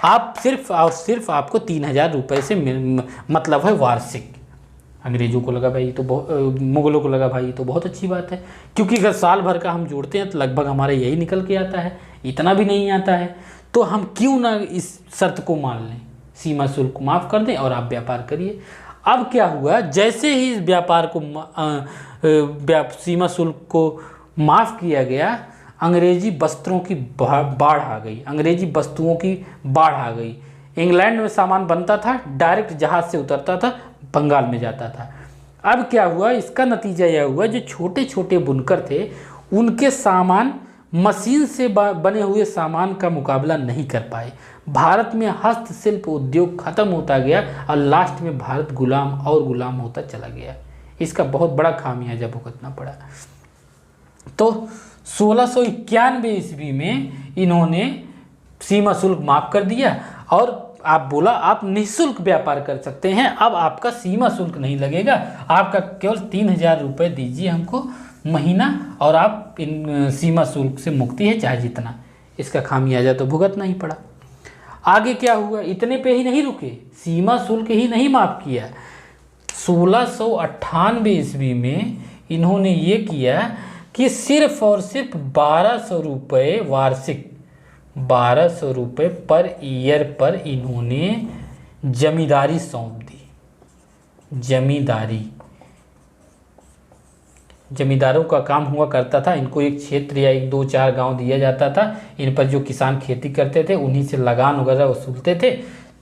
Speaker 1: आप सिर्फ और सिर्फ आपको 3,000 रुपये से मतलब है वार्षिक। अंग्रेज़ों को लगा भाई तो मुग़लों को लगा भाई तो बहुत अच्छी बात है, क्योंकि अगर साल भर का हम जोड़ते हैं तो लगभग हमारा यही निकल के आता है, इतना भी नहीं आता है, तो हम क्यों ना इस शर्त को मान लें, सीमा शुल्क को माफ़ कर दें और आप व्यापार करिए। अब क्या हुआ, जैसे ही इस व्यापार को सीमा शुल्क को माफ़ किया गया, अंग्रेजी वस्त्रों की बाढ़ आ गई, अंग्रेजी वस्तुओं की बाढ़ आ गई। इंग्लैंड में सामान बनता था, डायरेक्ट जहाज़ से उतरता था, बंगाल में जाता था। अब क्या हुआ, इसका नतीजा यह हुआ, जो छोटे छोटे बुनकर थे उनके सामान मशीन से बने हुए सामान का मुकाबला नहीं कर पाए। भारत में हस्तशिल्प उद्योग खत्म होता गया और लास्ट में भारत गुलाम और गुलाम होता चला गया। इसका बहुत बड़ा खामियाजा भुगतना पड़ा। तो 1691 ईस्वी में इन्होंने सीमा शुल्क माफ़ कर दिया और आप बोला आप निःशुल्क व्यापार कर सकते हैं, अब आपका सीमा शुल्क नहीं लगेगा, आपका केवल 3,000 रुपये दीजिए हमको महीना और आप इन सीमा शुल्क से मुक्ति है चाहे जितना। इसका खामियाजा तो भुगतना ही पड़ा। आगे क्या हुआ, इतने पे ही नहीं रुके, सीमा शुल्क ही नहीं माफ़ किया। 1698 ईस्वी में इन्होंने ये किया कि सिर्फ और सिर्फ 1,200 रुपये वार्षिक, 1,200 रुपये पर ईयर पर इन्होंने जमींदारी सौंप दी। जमींदारों का काम हुआ करता था, इनको एक क्षेत्र या 1-2-4 गांव दिया जाता था, इन पर जो किसान खेती करते थे उन्हीं से लगान वगैरह वसूलते थे।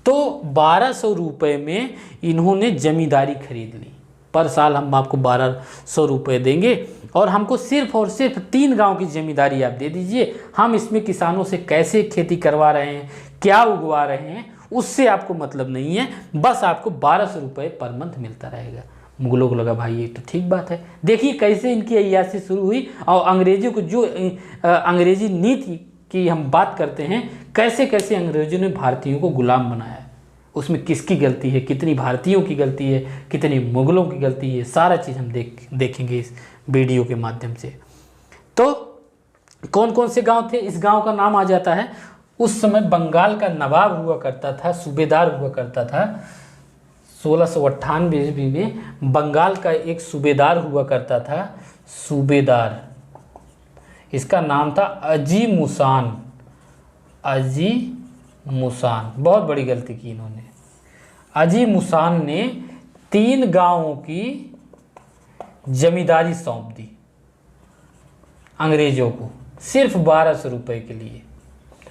Speaker 1: तो 1,200 रुपये में इन्होंने जमींदारी खरीद ली। पर साल हम आपको 1,200 रुपये देंगे और हमको सिर्फ और सिर्फ 3 गांव की जमींदारी आप दे दीजिए, हम इसमें किसानों से कैसे खेती करवा रहे हैं, क्या उगवा रहे हैं, उससे आपको मतलब नहीं है, बस आपको 1,200 रुपये पर मंथ मिलता रहेगा। मुगलों को लगा भाई ये तो ठीक बात है। देखिए कैसे इनकी अय्याशी शुरू हुई और अंग्रेजों को जो अंग्रेजी नीति की हम बात करते हैं, कैसे कैसे अंग्रेजों ने भारतीयों को गुलाम बनाया, उसमें किसकी गलती है, कितनी भारतीयों की गलती है, कितनी मुगलों की गलती है, सारा चीज़ हम देखेंगे इस वीडियो के माध्यम से। तो कौन कौन से गांव थे, इस गांव का नाम आ जाता है, उस समय बंगाल का नवाब हुआ करता था, सूबेदार हुआ करता था। 1698 ईस्वी में बंगाल का एक सूबेदार हुआ करता था, सूबेदार, इसका नाम था अजी मुसान। बहुत बड़ी गलती की इन्होंने। अजी मुसान ने 3 गांवों की जमींदारी सौंप दी अंग्रेजों को, सिर्फ 1,200 रुपये के लिए।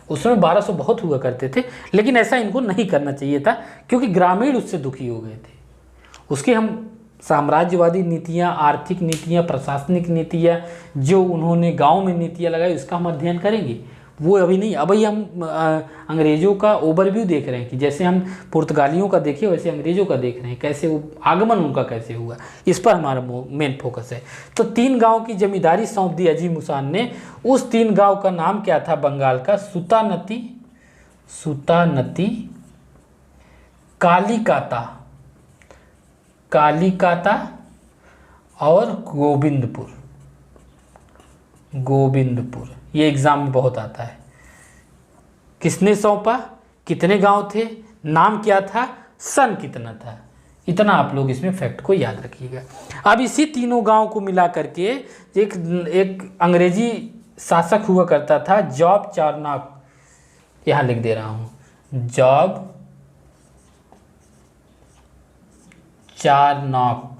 Speaker 1: उसमें 1,200 बहुत हुआ करते थे, लेकिन ऐसा इनको नहीं करना चाहिए था, क्योंकि ग्रामीण उससे दुखी हो गए थे। उसके हम साम्राज्यवादी नीतियाँ, आर्थिक नीतियाँ, प्रशासनिक नीतियाँ, जो उन्होंने गांव में नीतियाँ लगाई, उसका हम अध्ययन करेंगे, वो अभी नहीं। अभी हम अंग्रेज़ों का ओवरव्यू देख रहे हैं कि जैसे हम पुर्तगालियों का देखे वैसे अंग्रेज़ों का देख रहे हैं, कैसे वो आगमन उनका कैसे हुआ, इस पर हमारा मेन फोकस है। तो 3 गांव की जमींदारी सौंप दी अजी मुसान ने। उस 3 गांव का नाम क्या था बंगाल का, सुतानती, कालीकाता और गोविंदपुर। ये एग्ज़ाम में बहुत आता है। किसने सौंपा, कितने गांव थे, नाम क्या था, सन कितना था, इतना आप लोग इसमें फैक्ट को याद रखिएगा। अब इसी तीनों गांव को मिला करके एक अंग्रेजी शासक हुआ करता था, जॉब चार्नॉक, यहाँ लिख दे रहा हूँ, जॉब चार्नॉक।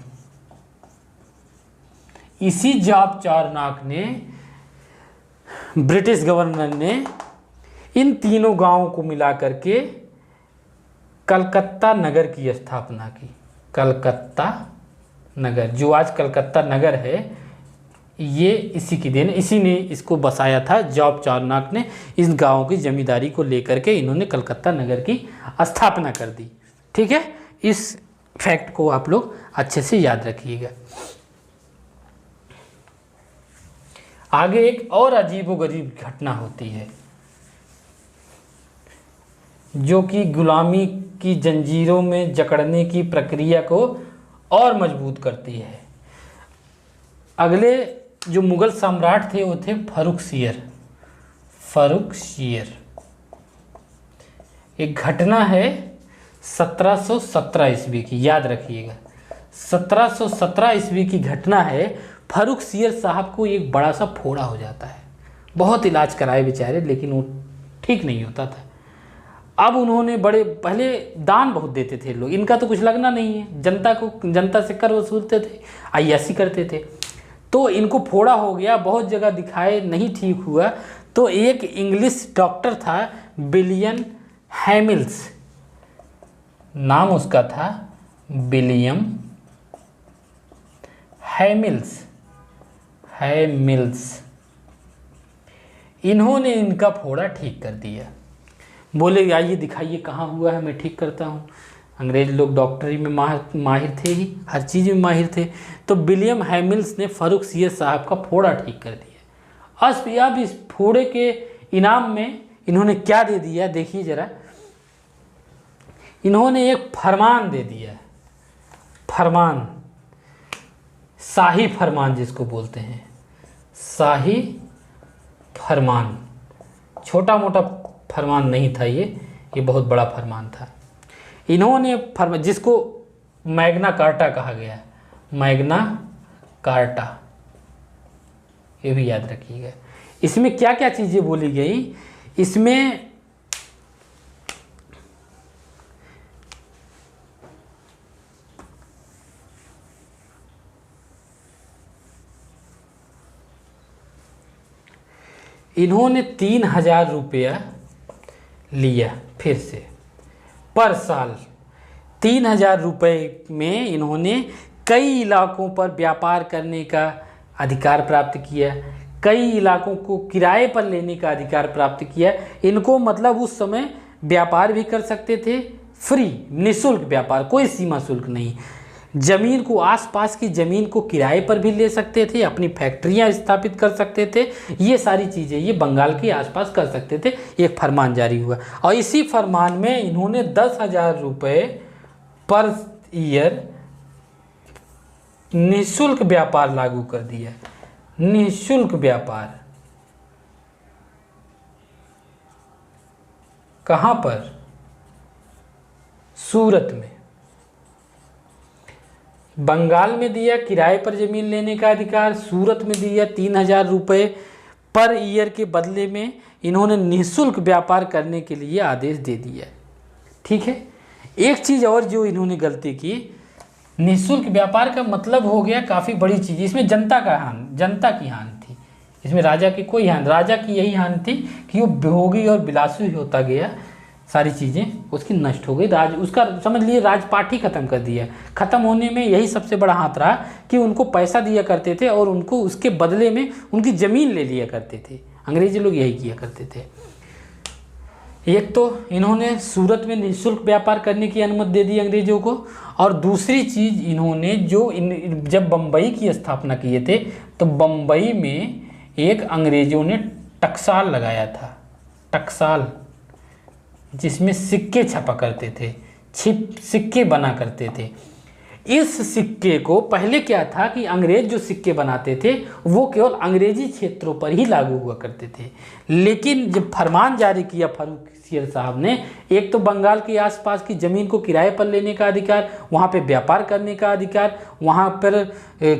Speaker 1: इसी जॉब चार्नॉक ने, ब्रिटिश गवर्नर ने इन तीनों गांवों को मिला करके कलकत्ता नगर की स्थापना की। कलकत्ता नगर, जो आज कलकत्ता नगर है, ये इसी की देन, इसी ने इसको बसाया था। जॉब चार्नॉक ने इस गांव की जमींदारी को लेकर के इन्होंने कलकत्ता नगर की स्थापना कर दी। ठीक है, इस फैक्ट को आप लोग अच्छे से याद रखिएगा। आगे एक और अजीबोगरीब घटना होती है जो कि गुलामी की जंजीरों में जकड़ने की प्रक्रिया को और मजबूत करती है। अगले जो मुगल सम्राट थे वो थे फर्रुखसियर। एक घटना है 1717 ईस्वी की, याद रखिएगा 1717 ईस्वी की घटना है। फर्रुखसियर साहब को एक बड़ा सा फोड़ा हो जाता है, बहुत इलाज कराए बेचारे लेकिन वो ठीक नहीं होता था। अब उन्होंने पहले दान बहुत देते थे लोग, इनका तो कुछ लगना नहीं है, जनता से कर वसूलते थे, अय्याशी करते थे। तो इनको फोड़ा हो गया, बहुत जगह दिखाए, नहीं ठीक हुआ। तो एक इंग्लिश डॉक्टर था विलियम हैमिल्स, नाम उसका था विलियम हैमिल्स। इन्होंने इनका फोड़ा ठीक कर दिया। बोले आइए दिखाइए कहाँ हुआ है, मैं ठीक करता हूँ। अंग्रेज लोग डॉक्टरी में माहिर थे ही, हर चीज़ में माहिर थे। तो विलियम हैमिल्स ने फर्रुखसियर साहब का फोड़ा ठीक कर दिया। अब इस फोड़े के इनाम में इन्होंने क्या दे दिया, देखिए ज़रा। इन्होंने एक फरमान दे दिया, फरमान, शाही फरमान जिसको बोलते हैं, शाही फरमान। छोटा मोटा फरमान नहीं था ये बहुत बड़ा फरमान था। इन्होंने फरमान, जिसको मैग्ना कार्टा कहा गया, मैग्ना कार्टा, ये भी याद रखिएगा। इसमें क्या क्या चीज़ें बोली गई, इसमें इन्होंने 3000 रुपया लिया फिर से पर साल। 3000 रुपये में इन्होंने कई इलाकों पर व्यापार करने का अधिकार प्राप्त किया, कई इलाकों को किराए पर लेने का अधिकार प्राप्त किया। इनको मतलब उस समय व्यापार भी कर सकते थे, फ्री निःशुल्क व्यापार, कोई सीमा शुल्क नहीं। ज़मीन को, आसपास की ज़मीन को किराए पर भी ले सकते थे, अपनी फैक्ट्रियां स्थापित कर सकते थे, ये सारी चीज़ें ये बंगाल के आसपास कर सकते थे। एक फरमान जारी हुआ और इसी फरमान में इन्होंने 10,000 रुपये पर ईयर निःशुल्क व्यापार लागू कर दिया। निःशुल्क व्यापार कहाँ पर? सूरत में। बंगाल में दिया किराए पर ज़मीन लेने का अधिकार, सूरत में दिया 3000 रुपये पर ईयर के बदले में इन्होंने निःशुल्क व्यापार करने के लिए आदेश दे दिया। ठीक है। एक चीज़ और जो इन्होंने गलती की, निःशुल्क व्यापार का मतलब हो गया काफ़ी बड़ी चीज़, इसमें जनता की हानि थी, इसमें राजा की कोई हानि, राजा की यही हानि थी कि वो भोगी और विलासी होता गया, सारी चीज़ें उसकी नष्ट हो गई। उसका समझ लिए राजपाट ही ख़त्म कर दिया। ख़त्म होने में यही सबसे बड़ा हाथ रहा कि उनको पैसा दिया करते थे और उनको उसके बदले में उनकी ज़मीन ले लिया करते थे। अंग्रेजी लोग यही किया करते थे। एक तो इन्होंने सूरत में निःशुल्क व्यापार करने की अनुमति दे दी अंग्रेज़ों को, और दूसरी चीज़ इन्होंने जब बम्बई की स्थापना किए थे तो बम्बई में एक अंग्रेज़ों ने टकसाल लगाया था, टकसाल, जिसमें सिक्के छपा करते थे, सिक्के बना करते थे। इस सिक्के को पहले क्या था कि अंग्रेज जो सिक्के बनाते थे वो केवल अंग्रेजी क्षेत्रों पर ही लागू हुआ करते थे, लेकिन जब फरमान जारी किया फर्रुखसियर साहब ने, एक तो बंगाल के आसपास की ज़मीन को किराए पर लेने का अधिकार, वहाँ पे व्यापार करने का अधिकार, वहाँ पर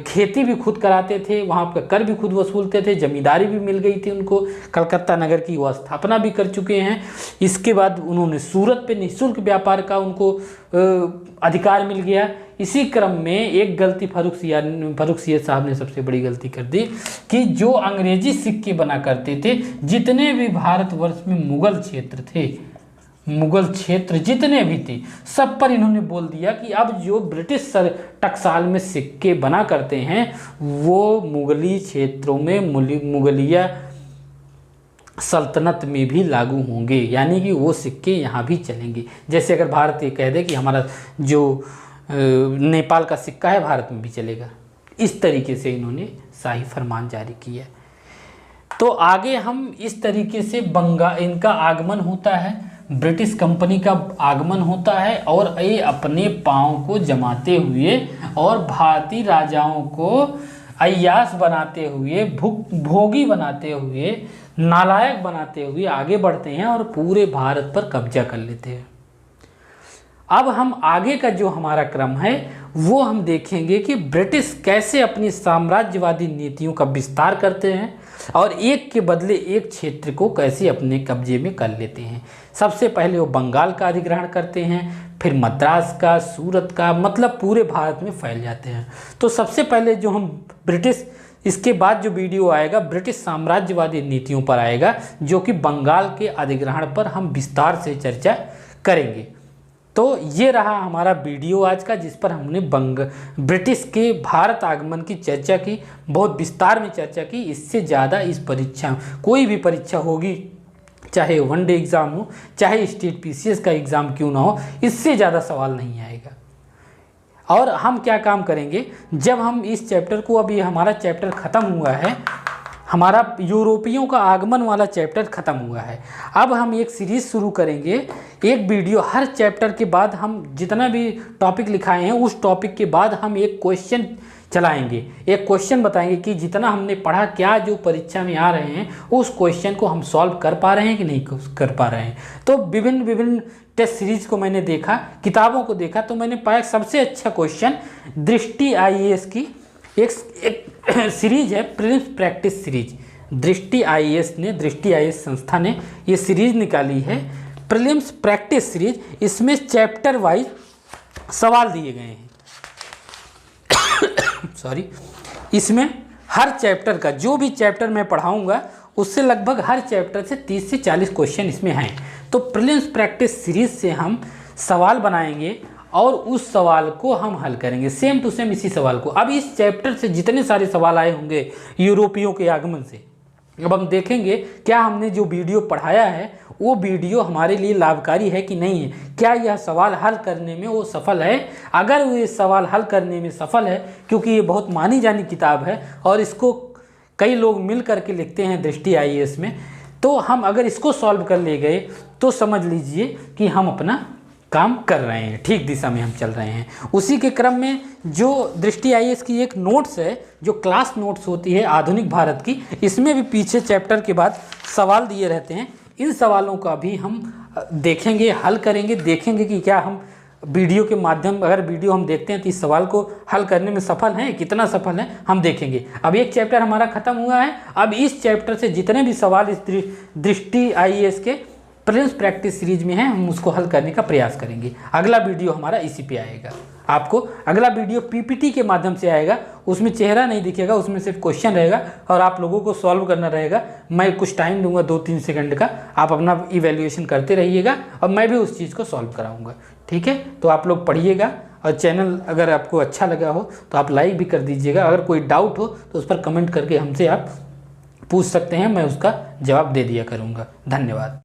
Speaker 1: खेती भी खुद कराते थे, वहाँ पर कर भी खुद वसूलते थे, ज़मींदारी भी मिल गई थी उनको, कलकत्ता नगर की वो स्थापना भी कर चुके हैं। इसके बाद उन्होंने सूरत पे निःशुल्क व्यापार का उनको अधिकार मिल गया। इसी क्रम में एक गलती फर्रुखसियर साहब ने सबसे बड़ी गलती कर दी कि जो अंग्रेजी सिक्के बना करते थे, जितने भी भारतवर्ष में मुगल क्षेत्र थे, मुगल क्षेत्र जितने भी थे, सब पर इन्होंने बोल दिया कि अब जो ब्रिटिश टकसाल में सिक्के बना करते हैं वो मुगली क्षेत्रों में मुगलिया सल्तनत में भी लागू होंगे, यानी कि वो सिक्के यहाँ भी चलेंगे। जैसे अगर भारत ये कह दे कि हमारा जो नेपाल का सिक्का है भारत में भी चलेगा, इस तरीके से इन्होंने शाही फरमान जारी किया। तो आगे हम इस तरीके से इनका आगमन होता है, ब्रिटिश कंपनी का आगमन होता है और ये अपने पाँव को जमाते हुए और भारतीय राजाओं को अय्याश बनाते हुए, भोगी बनाते हुए, नालायक बनाते हुए आगे बढ़ते हैं और पूरे भारत पर कब्जा कर लेते हैं। अब हम आगे का जो हमारा क्रम है वो हम देखेंगे कि ब्रिटिश कैसे अपनी साम्राज्यवादी नीतियों का विस्तार करते हैं और एक के बदले एक क्षेत्र को कैसे अपने कब्जे में कर लेते हैं। सबसे पहले वो बंगाल का अधिग्रहण करते हैं, फिर मद्रास का, सूरत का, मतलब पूरे भारत में फैल जाते हैं। तो सबसे पहले जो हम ब्रिटिश, इसके बाद जो वीडियो आएगा ब्रिटिश साम्राज्यवादी नीतियों पर आएगा, जो कि बंगाल के अधिग्रहण पर हम विस्तार से चर्चा करेंगे। तो ये रहा हमारा वीडियो आज का, जिस पर हमने ब्रिटिश के भारत आगमन की चर्चा की, बहुत विस्तार में चर्चा की। इससे ज़्यादा इस परीक्षा, कोई भी परीक्षा होगी, चाहे वनडे एग्ज़ाम हो, चाहे स्टेट पीसीएस का एग्ज़ाम क्यों ना हो, इससे ज़्यादा सवाल नहीं आएगा। और हम क्या काम करेंगे, जब हम इस चैप्टर को, अभी हमारा चैप्टर ख़त्म हुआ है, हमारा यूरोपियों का आगमन वाला चैप्टर ख़त्म हुआ है, अब हम एक सीरीज़ शुरू करेंगे। एक वीडियो हर चैप्टर के बाद, हम जितना भी टॉपिक लिखाए हैं उस टॉपिक के बाद हम एक क्वेश्चन चलाएंगे, एक क्वेश्चन बताएंगे कि जितना हमने पढ़ा, क्या जो परीक्षा में आ रहे हैं उस क्वेश्चन को हम सॉल्व कर पा रहे हैं कि नहीं कर पा रहे हैं। तो विभिन्न टेस्ट सीरीज को मैंने देखा, किताबों को देखा, तो मैंने पाया सबसे अच्छा क्वेश्चन दृष्टि आईएएस की एक सीरीज है, प्रीलिम्स प्रैक्टिस सीरीज। दृष्टि आईएएस संस्था ने ये सीरीज निकाली है, प्रीलिम्स प्रैक्टिस सीरीज। इसमें चैप्टर वाइज सवाल दिए गए हैं। सॉरी, इसमें हर चैप्टर का, जो भी चैप्टर मैं पढ़ाऊंगा उससे लगभग हर चैप्टर से 30 से 40 क्वेश्चन इसमें हैं। तो प्रीलिम्स प्रैक्टिस सीरीज से हम सवाल बनाएंगे और उस सवाल को हम हल करेंगे, सेम टू सेम इसी सवाल को। अब इस चैप्टर से जितने सारे सवाल आए होंगे यूरोपियों के आगमन से, अब हम देखेंगे क्या हमने जो वीडियो पढ़ाया है वो वीडियो हमारे लिए लाभकारी है कि नहीं है, क्या यह सवाल हल करने में वो सफल है। अगर वो ये सवाल हल करने में सफल है, क्योंकि ये बहुत मानी जानी किताब है और इसको कई लोग मिल करके लिखते हैं दृष्टि आईएएस में, तो हम अगर इसको सॉल्व कर ले गए तो समझ लीजिए कि हम अपना काम कर रहे हैं, ठीक दिशा में हम चल रहे हैं। उसी के क्रम में जो दृष्टि आईएएस की एक नोट्स है, जो क्लास नोट्स होती है आधुनिक भारत की, इसमें भी पीछे चैप्टर के बाद सवाल दिए रहते हैं। इन सवालों का भी हम देखेंगे, हल करेंगे, देखेंगे कि क्या हम वीडियो के माध्यम, अगर वीडियो हम देखते हैं तो इस सवाल को हल करने में सफल हैं, कितना सफल हैं हम देखेंगे। अब एक चैप्टर हमारा ख़त्म हुआ है, अब इस चैप्टर से जितने भी सवाल इस दृष्टि आईएएस के प्रीलिम्स प्रैक्टिस सीरीज में है, हम उसको हल करने का प्रयास करेंगे। अगला वीडियो हमारा इसी पे आएगा। आपको अगला वीडियो पीपीटी के माध्यम से आएगा, उसमें चेहरा नहीं दिखेगा, उसमें सिर्फ क्वेश्चन रहेगा और आप लोगों को सॉल्व करना रहेगा। मैं कुछ टाइम दूंगा 2-3 सेकंड का, आप अपना इवैल्यूएशन करते रहिएगा और मैं भी उस चीज़ को सॉल्व कराऊंगा। ठीक है, तो आप लोग पढ़िएगा और चैनल अगर आपको अच्छा लगा हो तो आप लाइक भी कर दीजिएगा। अगर कोई डाउट हो तो उस पर कमेंट करके हमसे आप पूछ सकते हैं, मैं उसका जवाब दे दिया करूँगा। धन्यवाद।